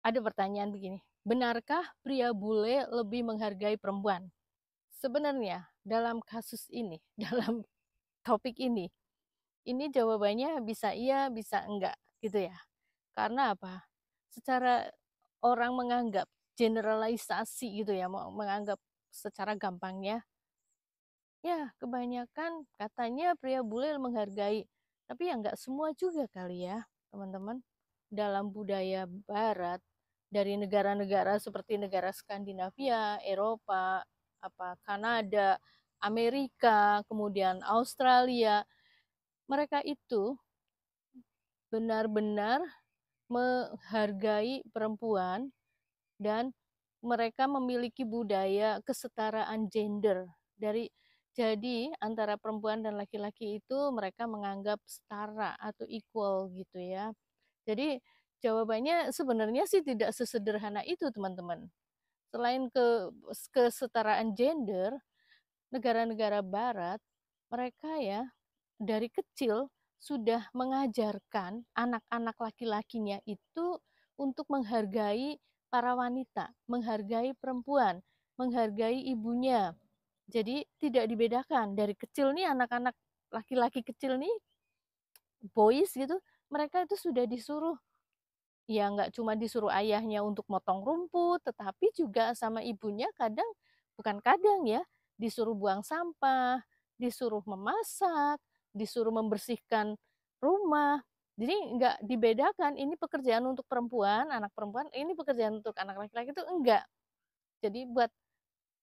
Ada pertanyaan begini, benarkah pria bule lebih menghargai perempuan? Sebenarnya dalam kasus ini, dalam topik ini jawabannya bisa iya, bisa enggak, gitu ya. Karena apa? Secara orang menganggap generalisasi gitu ya, menganggap secara gampangnya, ya kebanyakan katanya pria bule menghargai. Tapi ya enggak semua juga kali ya, teman-teman. Dalam budaya barat, dari negara-negara seperti negara Skandinavia, Eropa, Kanada, Amerika, kemudian Australia, mereka itu benar-benar menghargai perempuan dan mereka memiliki budaya kesetaraan gender. Jadi antara perempuan dan laki-laki itu mereka menganggap setara atau equal gitu ya. Jadi jawabannya sebenarnya sih tidak sesederhana itu, teman-teman. Selain kesetaraan gender, negara-negara barat, mereka ya dari kecil sudah mengajarkan anak-anak laki-lakinya itu untuk menghargai para wanita, menghargai perempuan, menghargai ibunya. Jadi tidak dibedakan dari kecil nih, anak-anak laki-laki kecil nih, boys gitu, mereka itu sudah disuruh, ya nggak cuma disuruh ayahnya untuk motong rumput, tetapi juga sama ibunya kadang, bukan kadang ya, disuruh buang sampah, disuruh memasak, disuruh membersihkan rumah. Jadi nggak dibedakan, ini pekerjaan untuk perempuan, anak perempuan, ini pekerjaan untuk anak laki-laki, itu enggak. Jadi buat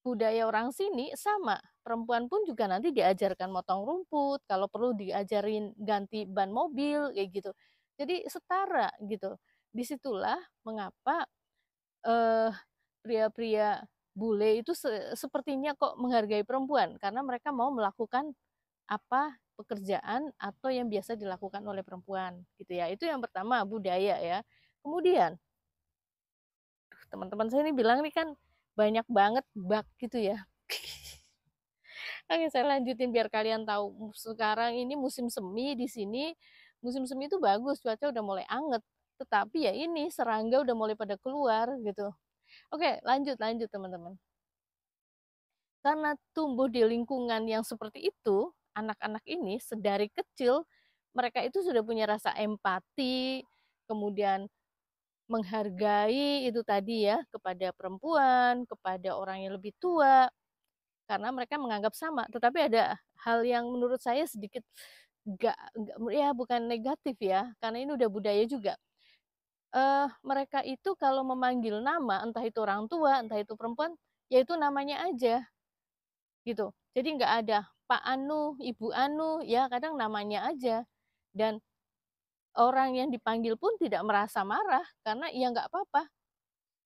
budaya orang sini sama, perempuan pun juga nanti diajarkan motong rumput, kalau perlu diajarin ganti ban mobil, kayak gitu. Jadi setara gitu. Disitulah mengapa eh, pria-pria bule itu sepertinya kok menghargai perempuan, karena mereka mau melakukan apa pekerjaan atau yang biasa dilakukan oleh perempuan gitu ya. Itu yang pertama, budaya ya. Kemudian teman-teman saya ini bilang nih kan banyak banget bug gitu ya. Oke, saya lanjutin biar kalian tahu. Sekarang ini musim semi di sini. Musim semi itu bagus, cuaca udah mulai anget. Tetapi ya ini serangga udah mulai pada keluar gitu. Oke, lanjut lanjut teman-teman. Karena tumbuh di lingkungan yang seperti itu, anak-anak ini sedari kecil mereka itu sudah punya rasa empati, kemudian menghargai itu tadi ya kepada perempuan, kepada orang yang lebih tua, karena mereka menganggap sama. Tetapi ada hal yang menurut saya sedikit gak ya, bukan negatif ya, karena ini udah budaya juga. Mereka itu kalau memanggil nama, entah itu orang tua, entah itu perempuan, yaitu namanya aja gitu. Jadi nggak ada Pak Anu, Ibu Anu, ya kadang namanya aja. Dan orang yang dipanggil pun tidak merasa marah, karena ya nggak apa-apa.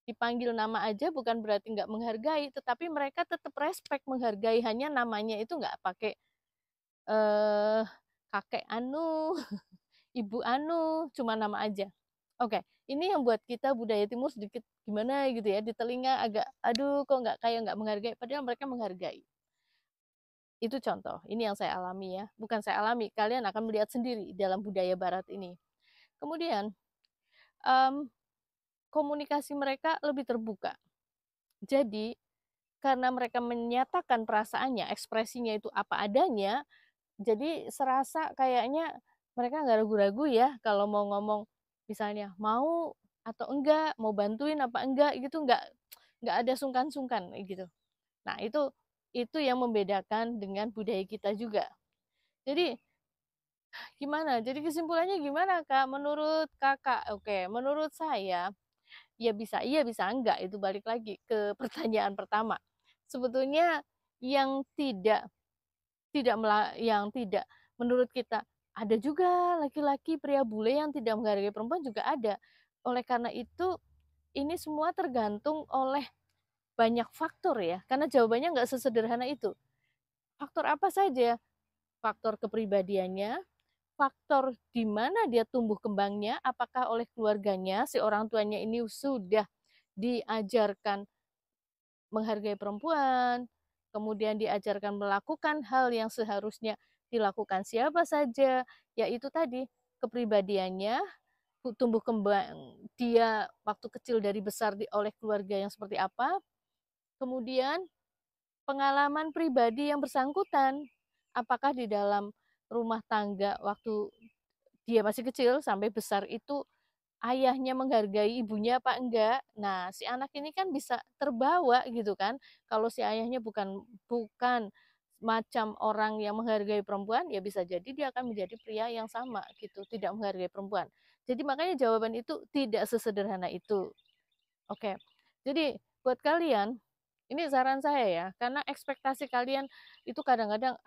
Dipanggil nama aja bukan berarti nggak menghargai, tetapi mereka tetap respect menghargai, hanya namanya itu nggak pakai eh, kakek Anu, Ibu Anu, cuma nama aja. Oke, ini yang buat kita budaya timur sedikit gimana gitu ya, di telinga agak, aduh kok nggak kayak nggak menghargai, padahal mereka menghargai. Itu contoh, ini yang saya alami ya. Bukan saya alami, kalian akan melihat sendiri dalam budaya barat ini. Kemudian, um, komunikasi mereka lebih terbuka. Jadi, karena mereka menyatakan perasaannya, ekspresinya itu apa adanya, jadi serasa kayaknya mereka nggak ragu-ragu ya kalau mau ngomong, misalnya mau atau enggak, mau bantuin apa enggak gitu, nggak ada sungkan-sungkan gitu. Nah, itu yang membedakan dengan budaya kita juga. Jadi gimana? Jadi kesimpulannya gimana, Kak? Menurut Kakak, oke, menurut saya, ya bisa iya, bisa enggak. Itu balik lagi ke pertanyaan pertama. Sebetulnya yang tidak menurut kita, ada juga laki-laki pria bule yang tidak menghargai perempuan, juga ada. Oleh karena itu, ini semua tergantung oleh banyak faktor ya. Karena jawabannya nggak sesederhana itu. Faktor apa saja? Faktor kepribadiannya, faktor di mana dia tumbuh kembangnya, apakah oleh keluarganya, si orang tuanya ini sudah diajarkan menghargai perempuan, kemudian diajarkan melakukan hal yang seharusnya dilakukan siapa saja, yaitu tadi kepribadiannya, tumbuh kembang dia waktu kecil dari besar oleh keluarga yang seperti apa, kemudian pengalaman pribadi yang bersangkutan, apakah di dalam rumah tangga waktu dia masih kecil sampai besar itu ayahnya menghargai ibunya apa enggak. Nah, si anak ini kan bisa terbawa gitu kan. Kalau si ayahnya bukan bukan macam orang yang menghargai perempuan, ya bisa jadi dia akan menjadi pria yang sama gitu, tidak menghargai perempuan. Jadi makanya jawaban itu tidak sesederhana itu. Oke. Jadi buat kalian, ini saran saya ya, karena ekspektasi kalian itu kadang-kadang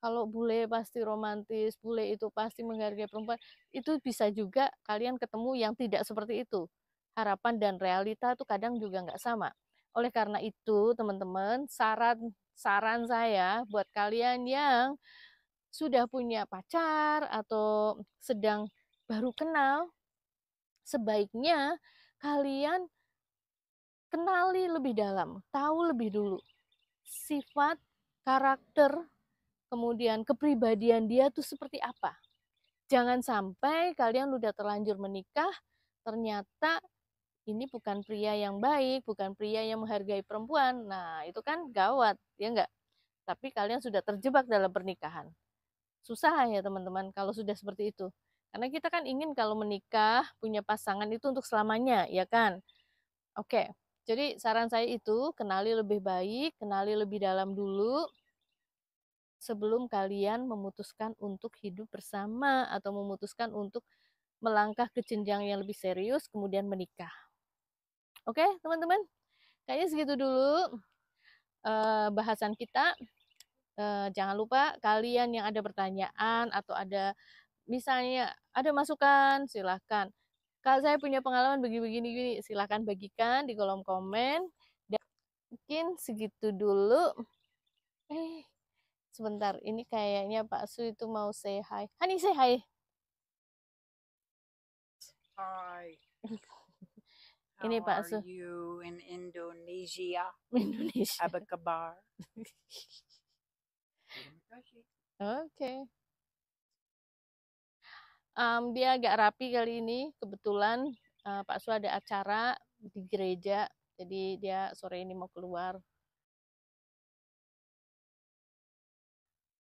kalau bule pasti romantis, bule itu pasti menghargai perempuan, itu bisa juga kalian ketemu yang tidak seperti itu. Harapan dan realita itu kadang juga nggak sama. Oleh karena itu, teman-teman, saran saran saya buat kalian yang sudah punya pacar atau sedang baru kenal, sebaiknya kalian kenali lebih dalam, tahu lebih dulu sifat, karakter, kemudian kepribadian dia tuh seperti apa. Jangan sampai kalian udah terlanjur menikah, ternyata ini bukan pria yang baik, bukan pria yang menghargai perempuan. Nah, itu kan gawat, ya enggak? Tapi kalian sudah terjebak dalam pernikahan. Susah ya teman-teman kalau sudah seperti itu. Karena kita kan ingin kalau menikah, punya pasangan itu untuk selamanya, ya kan? Oke, jadi saran saya itu kenali lebih baik, kenali lebih dalam dulu sebelum kalian memutuskan untuk hidup bersama atau memutuskan untuk melangkah ke jenjang yang lebih serius kemudian menikah. Oke, teman-teman, kayaknya segitu dulu bahasan kita. Jangan lupa kalian yang ada pertanyaan atau ada misalnya ada masukan, silahkan. Kalau saya punya pengalaman begini-begini, silahkan bagikan di kolom komen. Dan mungkin segitu dulu. Sebentar, ini kayaknya Pak Su itu mau say hi. Hani, say hi. Hi. Ini How Pak are Su. you in Indonesia? Indonesia. Apa kabar? Oke. Dia agak rapi kali ini. Kebetulan Pak Su ada acara di gereja, jadi dia sore ini mau keluar,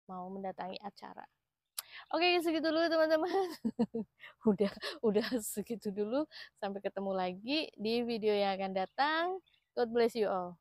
mau mendatangi acara. Oke, segitu dulu teman-teman. udah udah segitu dulu. Sampai ketemu lagi di video yang akan datang. God bless you all.